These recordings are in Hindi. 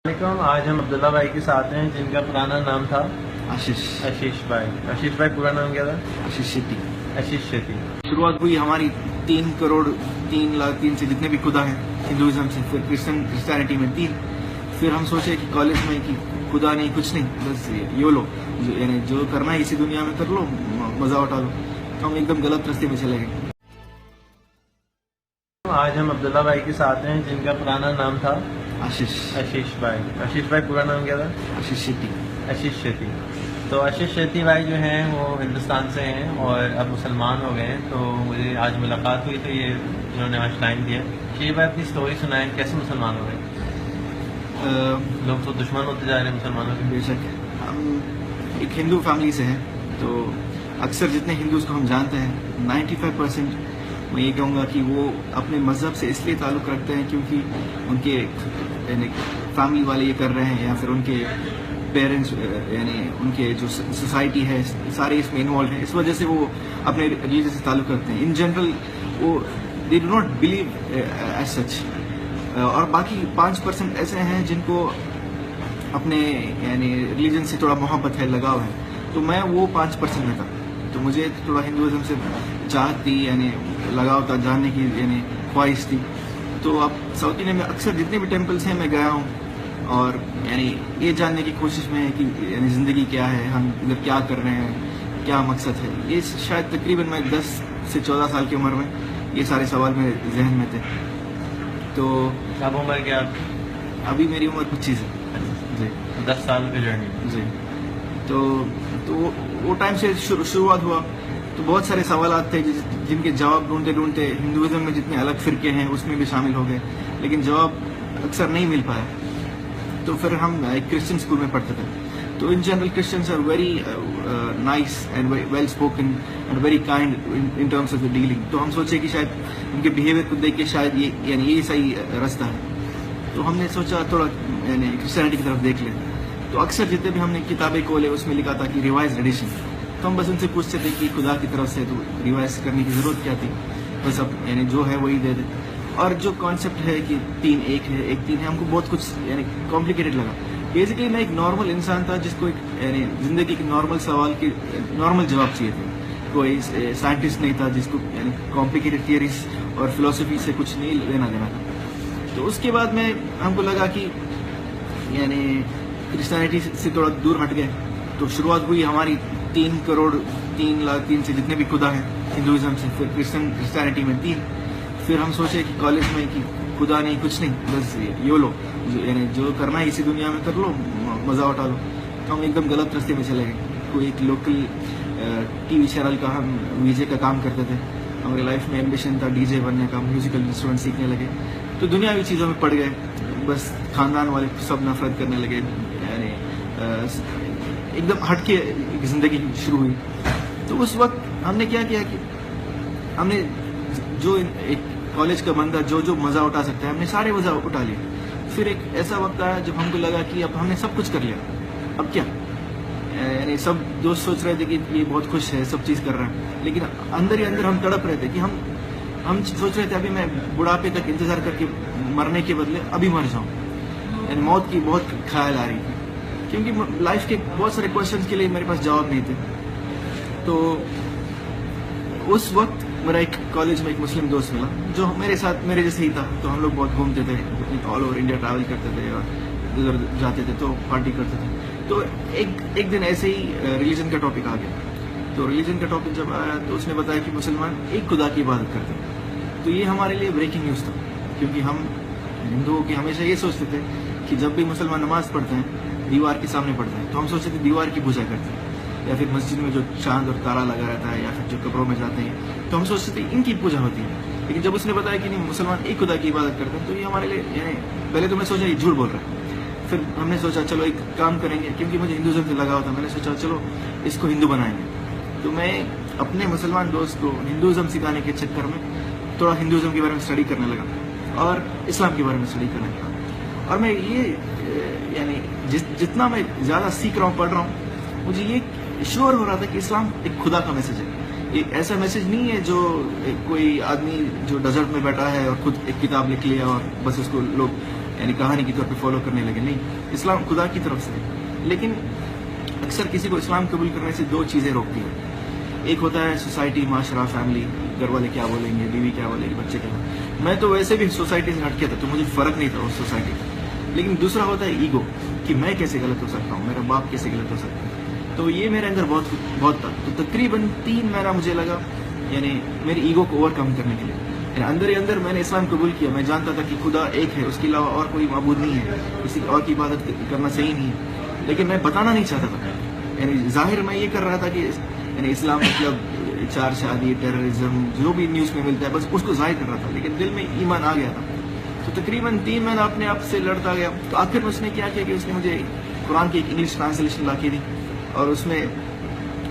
वालेकुम। आज हम अब्दुल्ला भाई के साथ हैं जिनका पुराना नाम था आशीष आशीष भाई। आशीष भाई पूरा नाम क्या था? आशीष शेट्टी। आशीष शेट्टी। शुरुआत हुई हमारी 3 से जितने भी खुदा हैं हिंदुइज्म से, फिर क्रिश्चियनिटी में 3। फिर हम सोचे कि कॉलेज में कि खुदा नहीं कुछ नहीं, बस योलो, यानी जो करना है इसी दुनिया में कर लो, मजा उठा लो। तो हम एकदम गलत रास्ते में चले गए। आज हम अब्दुल्ला भाई के साथ हैं जिनका पुराना नाम था आशीष आशीष भाई। आशीष भाई पूरा नाम क्या था? आशीष शेट्टी। आशीष शेट्टी। तो आशीष शेट्टी भाई जो हैं वो हिंदुस्तान से हैं और अब मुसलमान हो गए हैं। तो मुझे आज मुलाकात हुई तो ये इन्होंने आज टाइम दिया। शेर भाई अपनी स्टोरी सुनाएं, कैसे मुसलमान हो गए? लोग तो दुश्मन होते जा रहे हैं मुसलमानों के। बेशक हम एक हिंदू फैमिली से हैं, तो अक्सर जितने हिंदूज को हम जानते हैं 95% मैं ये कहूँगा कि वो अपने मज़हब से इसलिए ताल्लुक़ रखते हैं क्योंकि उनके यानी फैमिली वाले ये कर रहे हैं, या फिर उनके पेरेंट्स यानी उनके जो सोसाइटी है सारे इसमें इन्वॉल्व हैं, इस वजह से वो अपने रिलीजन से ताल्लुक़ रखते हैं। इन जनरल वो they do not believe as such. और बाकी 5% ऐसे हैं जिनको अपने यानी रिलीजन से थोड़ा मोहब्बत है, लगाव है। तो मैं वो 5% में था। तो मुझे थोड़ा हिंदुइज्म से चाहत थी, यानी लगाव था, जानने की यानी ख्वाहिश थी। तो अब साउथ इंडिया में अक्सर जितने भी टेम्पल्स हैं मैं गया हूँ, और यानी ये जानने की कोशिश में है कि यानी ज़िंदगी क्या है, हम इधर क्या कर रहे हैं, क्या मकसद है। ये शायद तकरीबन मैं 10 से 14 साल की उम्र में ये सारे सवाल मेरे जहन में थे। तो अब उम्र क्या? अभी मेरी उम्र 25 है जी। 10 साल की जर्नी जी। तो वो टाइम से शुरुआत हुआ, तो बहुत सारे सवाल थे जिनके जवाब ढूंढते ढूंढते हिंदुइज्म में जितने अलग फिरके हैं उसमें भी शामिल हो गए, लेकिन जवाब अक्सर नहीं मिल पाया। तो फिर हम एक क्रिश्चियन स्कूल में पढ़ते थे। तो in general Christians are very nice and well spoken and very kind in terms of the dealing. तो हम सोचे कि शायद उनके बिहेवियर को देख के शायद ये सही रास्ता है। तो हमने सोचा थोड़ा यानी क्रिश्चियनिटी की तरफ देख लें। तो अक्सर जितने भी हमने किताबें खोले उसमें लिखा था कि रिवाइज एडिशन। तो हम बस उनसे पूछते थे कि खुदा की तरफ से तो रिवाइज करने की ज़रूरत क्या थी, बस अब यानी जो है वही दे दे। और जो कॉन्सेप्ट है कि 3 एक है 1 3 है, हमको बहुत कुछ यानी कॉम्प्लिकेटेड लगा। बेसिकली मैं एक नॉर्मल इंसान था जिसको एक यानी ज़िंदगी के नॉर्मल सवाल के नॉर्मल जवाब चाहिए थे। कोई साइंटिस्ट नहीं था जिसको यानी कॉम्प्लिकेटेड थियरीज और फिलोसफी से कुछ नहीं लेना देना था। तो उसके बाद में हमको लगा कि यानी क्रिश्चियनिटी से थोड़ा दूर हट गए। तो शुरुआत हुई हमारी 3 से जितने भी खुदा हैं हिंदुइज्म से, फिर क्रिश्चियनिटी में 3। फिर हम सोचे कि कॉलेज में कि खुदा नहीं कुछ नहीं, बस योलो, यानी जो करना है इसी दुनिया में कर लो, मज़ा उठा लो। तो हम एकदम गलत रास्ते में चले गए। कोई एक लोकल टीवी चैनल का हम वीजे का काम करते थे। हमारी लाइफ में एम्बिशन था डीजे बनने का, म्यूजिकल इंस्ट्रूमेंट सीखने लगे। तो दुनियावी चीज़ों में पड़ गए, बस खानदान वाले सब नफरत करने लगे, यानी एकदम हटके जिंदगी शुरू हुई। तो उस वक्त हमने क्या किया कि हमने जो एक कॉलेज का बंदा जो मज़ा उठा सकता है हमने सारे मज़ा उठा लिए। फिर एक ऐसा वक्त आया जब हमको लगा कि अब हमने सब कुछ कर लिया, अब क्या। यानी सब दोस्त सोच रहे थे कि ये बहुत खुश है, सब चीज़ कर रहा है, लेकिन अंदर ही अंदर हम तड़प रहे थे कि हम सोच रहे थे अभी मैं बुढ़ापे तक इंतज़ार करके मरने के बदले अभी मर जाऊँ। यानी मौत की बहुत ख्याल आ रही थी, क्योंकि लाइफ के बहुत सारे क्वेश्चंस के लिए मेरे पास जवाब नहीं थे। तो उस वक्त मेरा एक कॉलेज में एक मुस्लिम दोस्त मिला जो मेरे जैसे ही था। तो हम लोग बहुत घूमते थे, ऑल ओवर इंडिया ट्रैवल करते थे और उधर जाते थे, तो पार्टी करते थे। तो एक दिन ऐसे ही रिलीजन का टॉपिक आ गया। तो रिलीजन का टॉपिक जब आया तो उसने बताया कि मुसलमान एक खुदा की इबादत करते हैं। तो ये हमारे लिए ब्रेकिंग न्यूज़ था, क्योंकि हम हिंदुओं की हमेशा ये सोचते थे कि जब भी मुसलमान नमाज पढ़ते हैं दीवार के सामने पढ़ते हैं, तो हम सोचते थे दीवार की पूजा करते हैं, या फिर मस्जिद में जो चांद और तारा लगा रहता है, या फिर जो कब्रों में जाते हैं तो हम सोचते थे इनकी पूजा होती है। लेकिन जब उसने बताया कि नहीं, मुसलमान एक खुदा की इबादत करते हैं, तो ये हमारे लिए यानी पहले तो मैं सोचा ये झूठ बोल रहा है। फिर हमने सोचा चलो एक काम करेंगे, क्योंकि मुझे हिंदुज़म से लगा था। मैंने सोचा चलो इसको हिंदू बनाएंगे। तो मैं अपने मुसलमान दोस्त को हिंदुज़म सिखाने के चक्कर में थोड़ा हिंदुज़म के बारे में स्टडी करने लगा और इस्लाम के बारे में स्टडी करने लगा। और मैं ये यानी जितना मैं ज़्यादा सीख रहा हूँ, पढ़ रहा हूँ, मुझे ये श्योर हो रहा था कि इस्लाम एक खुदा का मैसेज है। एक ऐसा मैसेज नहीं है जो कोई आदमी जो डेजर्ट में बैठा है और खुद एक किताब लिख लिया और बस उसको लोग यानी कहानी के तौर पे फॉलो करने लगे। नहीं, इस्लाम खुदा की तरफ से। लेकिन अक्सर किसी को इस्लाम कबूल करने से दो चीज़ें रोकती हैं। एक होता है सोसाइटी, माशरा, फैमिली, घर वाले क्या बोलेंगे, बीवी क्या बोलेगी, बच्चे क्या बोलेंगे। मैं तो वैसे भी सोसाइटी से हटके था, तो मुझे फ़र्क नहीं था उस सोसाइटी का। लेकिन दूसरा होता है ईगो, कि मैं कैसे गलत हो सकता हूँ, मेरा बाप कैसे गलत हो सकता है। तो ये मेरे अंदर बहुत था। तो तकरीबन 3 महीना मुझे लगा, यानी मेरी ईगो को ओवरकम करने के लिए। यानी अंदर ही अंदर मैंने इस्लाम कबूल किया। मैं जानता था कि खुदा एक है, उसके अलावा और कोई माबूद नहीं है, किसी और की इबादत करना सही नहीं है। लेकिन मैं बताना नहीं चाहता था। यानी जाहिर मैं ये कर रहा था कि यानी इस्लाम मतलब 4 शादी, टेररिज्म, जो भी न्यूज़ में मिलता है, बस उसको जाहिर कर रहा था। लेकिन दिल में ईमान आ गया था। तो तकरीबन 3 महीना अपने आप से लड़ता गया। तो आखिर में उसने क्या किया कि उसने मुझे कुरान की एक इंग्लिश ट्रांसलेशन ला के दी, और उसमें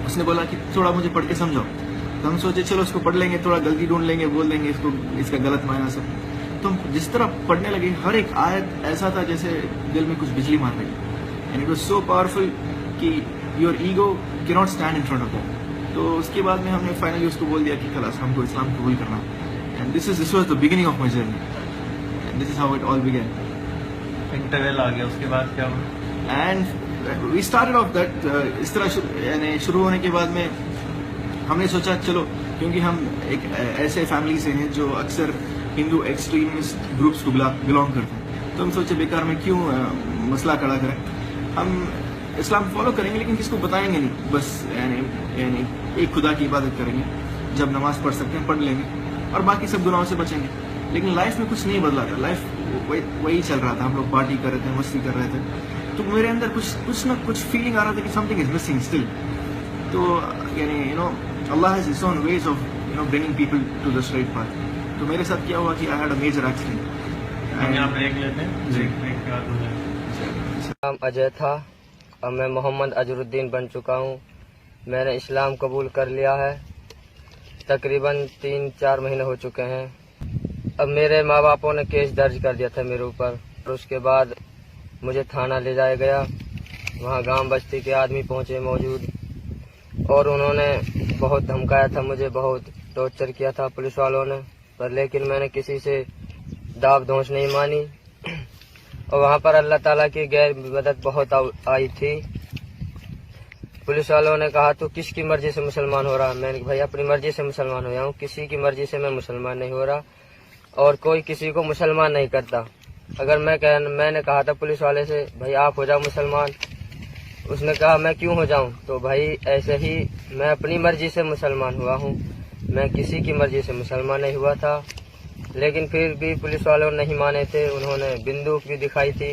उसने बोला कि थोड़ा मुझे पढ़ के समझाओ। तो हम सोचे चलो उसको पढ़ लेंगे, थोड़ा गलती ढूंढ लेंगे, बोल देंगे इसको, इसका गलत मायना सब। तो हम जिस तरह पढ़ने लगे, हर एक आयत ऐसा था जैसे दिल में कुछ बिजली मार रही। And it was so powerful कि your ego can not stand in front of that. तो उसके बाद में हमने फाइनली उसको बोल दिया कि खलास हमको इस्लाम कबूल करना। And this was the beginning of my journey, and this is how it all began. Interval आ गया, उसके बाद क्या हुआ? And we started off that. इस तरह यानी शुरू होने के बाद में हमने सोचा चलो, क्योंकि हम एक ऐसे फैमिली से हैं जो अक्सर हिंदू एक्सट्रीमिस्ट ग्रुप्स को बिलोंग करते हैं, तो हम सोचे बेकार में क्यों मसला खड़ा करें। हम इस्लाम फॉलो करेंगे लेकिन किसको बताएंगे नहीं, बस यानी एक खुदा की इबादत करेंगे, जब नमाज पढ़ सकते हैं पढ़ लेंगे, और बाकी सब गुनाहों से बचेंगे। लेकिन लाइफ में कुछ नहीं बदला था, लाइफ वही चल रहा था। हम लोग पार्टी कर रहे थे, मस्ती कर रहे थे। तो मेरे अंदर कुछ ना कुछ फीलिंग आ रहा था कि समथिंग इज मिसिंग स्टिल। तो यानी Allah has His own ways of bringing people to the straight path. तो मेरे साथ क्या हुआ कि I had a major accident. हम यहाँ ब्रेक लेते हैं, जी। ब्रेक के बाद हो जाएगा। नाम अजय था और मैं मोहम्मद अजरुद्दीन बन चुका हूँ। मैंने इस्लाम कबूल कर लिया है, तकरीबन 3-4 महीने हो चुके हैं। अब मेरे माँ बापों ने केस दर्ज कर दिया था मेरे ऊपर, और उसके बाद मुझे थाना ले जाया गया। वहाँ गांव बस्ती के आदमी पहुँचे मौजूद, और उन्होंने बहुत धमकाया था मुझे, बहुत टॉर्चर किया था पुलिस वालों ने। पर लेकिन मैंने किसी से दाब दोष नहीं मानी, और वहाँ पर अल्लाह ताला की गैर मदद बहुत आई थी। पुलिस वालों ने कहा तू किसकी मर्जी से मुसलमान हो रहा? मैंने कहा भाई अपनी मर्जी से मुसलमान हो गया हूँ, किसी की मर्जी से मैं मुसलमान नहीं हो रहा, और कोई किसी को मुसलमान नहीं करता। अगर मैंने कहा था पुलिस वाले से भाई आप हो जाओ मुसलमान, उसने कहा मैं क्यों हो जाऊं? तो भाई ऐसे ही मैं अपनी मर्जी से मुसलमान हुआ हूं, मैं किसी की मर्जी से मुसलमान नहीं हुआ था। लेकिन फिर भी पुलिस वालों नहीं माने थे, उन्होंने बंदूक भी दिखाई थी,